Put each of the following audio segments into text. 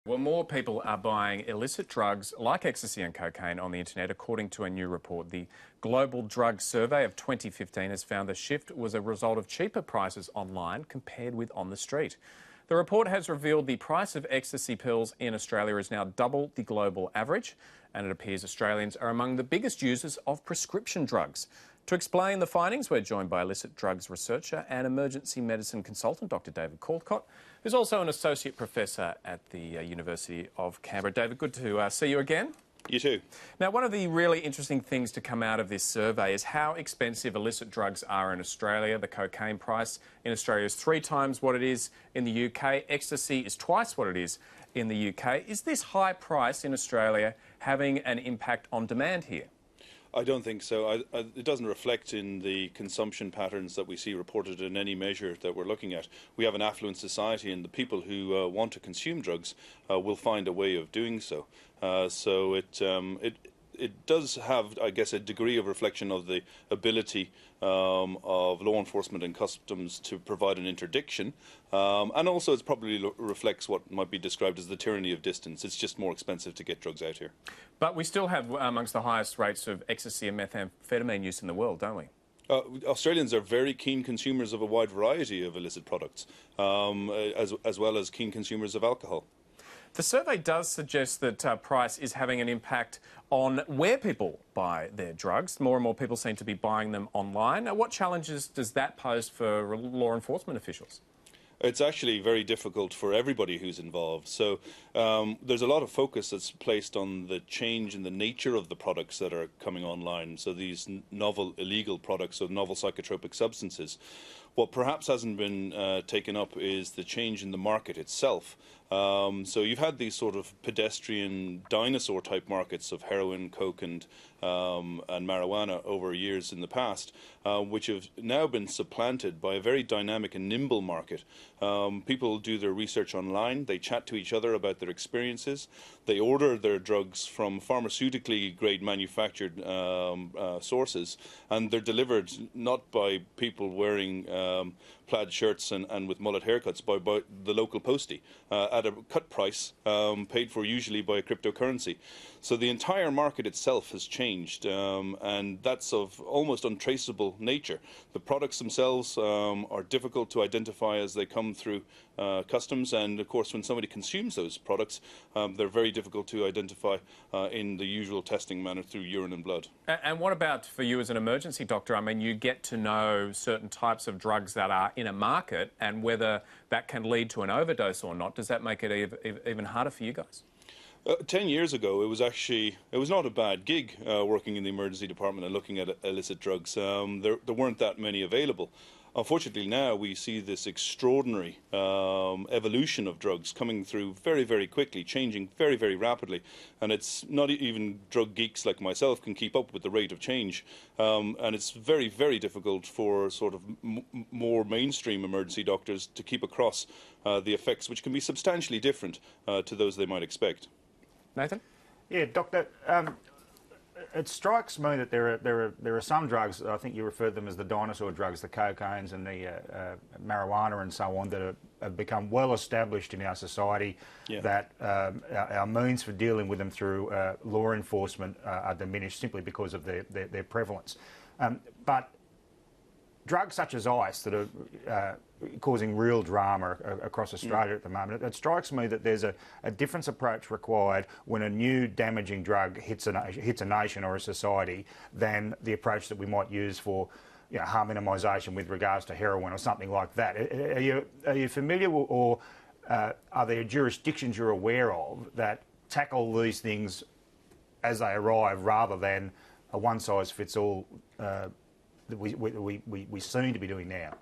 Well, more people are buying illicit drugs like ecstasy and cocaine on the internet, according to a new report. The Global Drug Survey of 2015 has found the shift was a result of cheaper prices online compared with on the street. The report has revealed the price of ecstasy pills in Australia is now double the global average, and it appears Australians are among the biggest users of prescription drugs. To explain the findings, we're joined by illicit drugs researcher and emergency medicine consultant, Dr. David Caldcott, who's also an associate professor at the University of Canberra. David, good to see you again. You too. Now, one of the really interesting things to come out of this survey is how expensive illicit drugs are in Australia. The cocaine price in Australia is 3 times what it is in the UK. Ecstasy is twice what it is in the UK. Is this high price in Australia having an impact on demand here? I don't think so. It doesn't reflect in the consumption patterns that we see reported in any measure that we're looking at. We have an affluent society, and the people who want to consume drugs will find a way of doing so. It does have, I guess, a degree of reflection of the ability of law enforcement and customs to provide an interdiction, and also it probably reflects what might be described as the tyranny of distance. It's just more expensive to get drugs out here. But we still have amongst the highest rates of ecstasy and methamphetamine use in the world, don't we? Australians are very keen consumers of a wide variety of illicit products, as well as keen consumers of alcohol. The survey does suggest that price is having an impact on where people buy their drugs. More and more people seem to be buying them online. Now, what challenges does that pose for law enforcement officials? It's actually very difficult for everybody who's involved. So there's a lot of focus that's placed on the change in the nature of the products that are coming online. So these novel illegal products of novel psychotropic substances. What perhaps hasn't been taken up is the change in the market itself. So you've had these sort of pedestrian dinosaur type markets of heroin, coke and marijuana over years in the past, which have now been supplanted by a very dynamic and nimble market. People do their research online, they chat to each other about their experiences, they order their drugs from pharmaceutically grade manufactured sources, and they're delivered not by people wearing plaid shirts and with mullet haircuts, by the local postie at a cut price paid for usually by a cryptocurrency. So the entire market itself has changed, and that's of almost untraceable nature. The products themselves are difficult to identify as they come through customs, and of course when somebody consumes those products, they're very difficult to identify in the usual testing manner through urine and blood. And what about for you as an emergency doctor? I mean, you get to know certain types of drugs that are in a market and whether that can lead to an overdose or not. Does that make it even harder for you guys? 10 years ago, it was not a bad gig working in the emergency department and looking at illicit drugs. There weren't that many available. Unfortunately, now we see this extraordinary evolution of drugs coming through very, very quickly, changing very, very rapidly. And it's not even drug geeks like myself can keep up with the rate of change. And it's very, very difficult for sort of more mainstream emergency doctors to keep across the effects, which can be substantially different to those they might expect. Nathan? Yeah, Doctor, it strikes me that there are some drugs, I think you referred them as the dinosaur drugs, the cocaines and the marijuana and so on, that have become well established in our society, that our means for dealing with them through law enforcement are diminished simply because of their prevalence. But drugs such as ice that are causing real drama across Australia at the moment, it strikes me that there's a different approach required when a new damaging drug hits a nation or a society than the approach that we might use for harm minimisation with regards to heroin or something like that. Are you familiar, or are there jurisdictions you're aware of that tackle these things as they arrive rather than a one-size-fits-all that we seem to be doing now?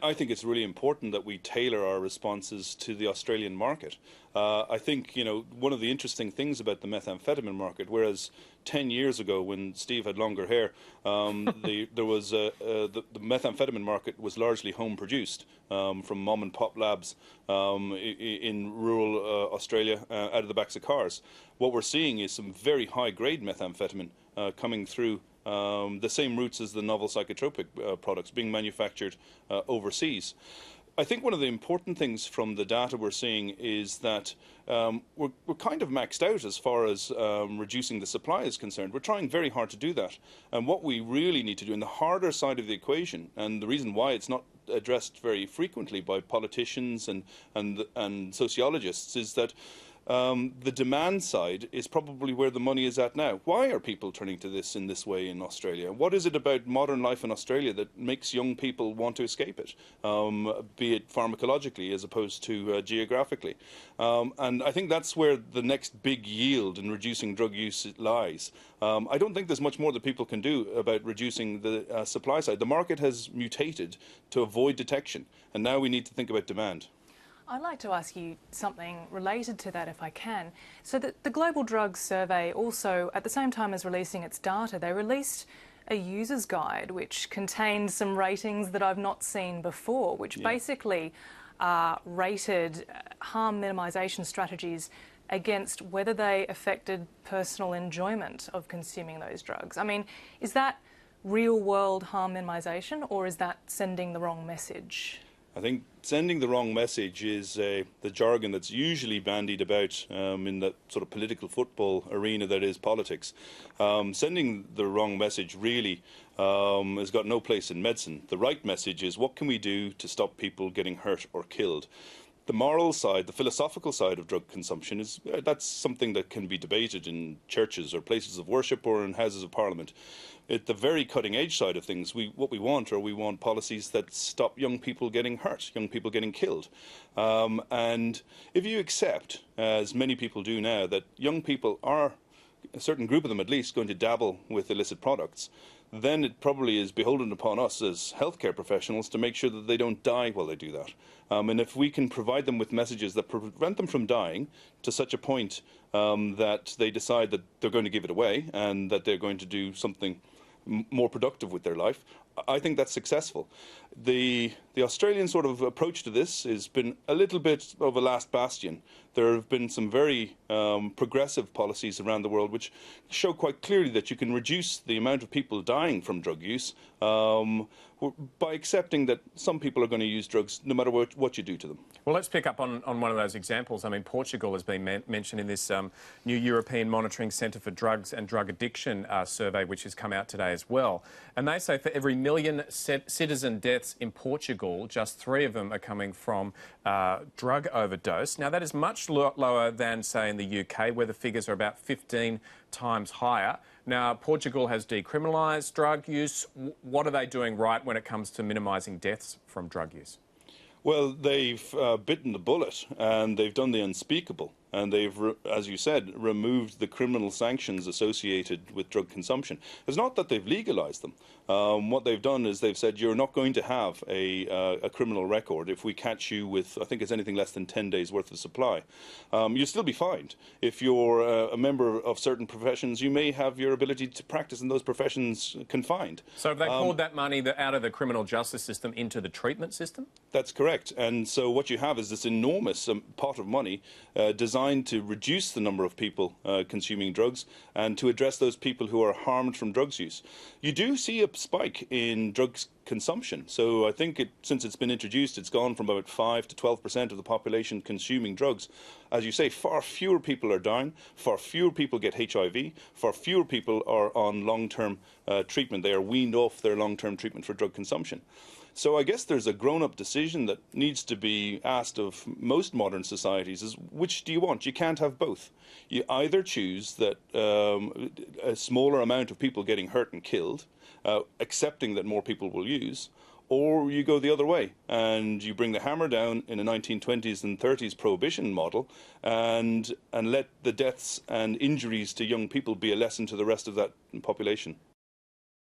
I think it's really important that we tailor our responses to the Australian market. I think, one of the interesting things about the methamphetamine market, whereas 10 years ago when Steve had longer hair, the methamphetamine market was largely home produced from mom and pop labs in rural Australia out of the backs of cars. What we're seeing is some very high grade methamphetamine coming through the same routes as the novel psychotropic products being manufactured overseas. I think one of the important things from the data we're seeing is that we're kind of maxed out as far as reducing the supply is concerned. We're trying very hard to do that. And what we really need to do in the harder side of the equation, and the reason why it's not addressed very frequently by politicians and sociologists, is that the demand side is probably where the money is at now. Why are people turning to this in this way in Australia? What is it about modern life in Australia that makes young people want to escape it, be it pharmacologically as opposed to geographically? And I think that's where the next big yield in reducing drug use lies. I don't think there's much more that people can do about reducing the supply side. The market has mutated to avoid detection, and now we need to think about demand. I'd like to ask you something related to that if I can. So the Global Drugs Survey also, at the same time as releasing its data, they released a user's guide which contained some ratings that I've not seen before, which basically rated harm minimisation strategies against whether they affected personal enjoyment of consuming those drugs. I mean, is that real-world harm minimisation, or is that sending the wrong message? I think sending the wrong message is the jargon that's usually bandied about in that sort of political football arena that is politics. Sending the wrong message really has got no place in medicine. The right message is, what can we do to stop people getting hurt or killed? The moral side, the philosophical side of drug consumption, that's something that can be debated in churches or places of worship or in houses of parliament. At the very cutting edge side of things, we want policies that stop young people getting hurt, young people getting killed. And if you accept, as many people do now, that young people are, a certain group of them at least, going to dabble with illicit products, then it probably is beholden upon us as healthcare professionals to make sure that they don't die while they do that. And if we can provide them with messages that prevent them from dying to such a point that they decide that they're going to give it away and that they're going to do something more productive with their life, I think that's successful. The Australian sort of approach to this has been a little bit of a last bastion. There have been some very progressive policies around the world which show quite clearly that you can reduce the amount of people dying from drug use by accepting that some people are going to use drugs no matter what you do to them. Well, let's pick up on one of those examples. I mean, Portugal has been mentioned in this new European Monitoring Centre for Drugs and Drug Addiction survey, which has come out today as well. And they say for every million citizen deaths in Portugal, just 3 of them are coming from drug overdose. Now, that is much lower than, say, in the UK, where the figures are about 15 times higher. Now, Portugal has decriminalised drug use. What are they doing right when it comes to minimising deaths from drug use? Well, they've bitten the bullet and they've done the unspeakable. And they've, as you said, removed the criminal sanctions associated with drug consumption. It's not that they've legalised them. What they've done is they've said you're not going to have a criminal record if we catch you with, I think it's anything less than 10 days worth of supply. You'll still be fined. If you're a member of certain professions, you may have your ability to practice in those professions confined. So have they poured that money out of the criminal justice system into the treatment system? That's correct. And so what you have is this enormous pot of money designed to reduce the number of people consuming drugs and to address those people who are harmed from drugs use. You do see a spike in drugs consumption. So I think since it's been introduced, it's gone from about 5 to 12% of the population consuming drugs. As you say, far fewer people are dying, far fewer people get HIV, far fewer people are on long-term treatment. They are weaned off their long-term treatment for drug consumption. So I guess there's a grown-up decision that needs to be asked of most modern societies is, which do you want? You can't have both. You either choose that a smaller amount of people getting hurt and killed, accepting that more people will use, or you go the other way and you bring the hammer down in a 1920s and 30s prohibition model and let the deaths and injuries to young people be a lesson to the rest of that population.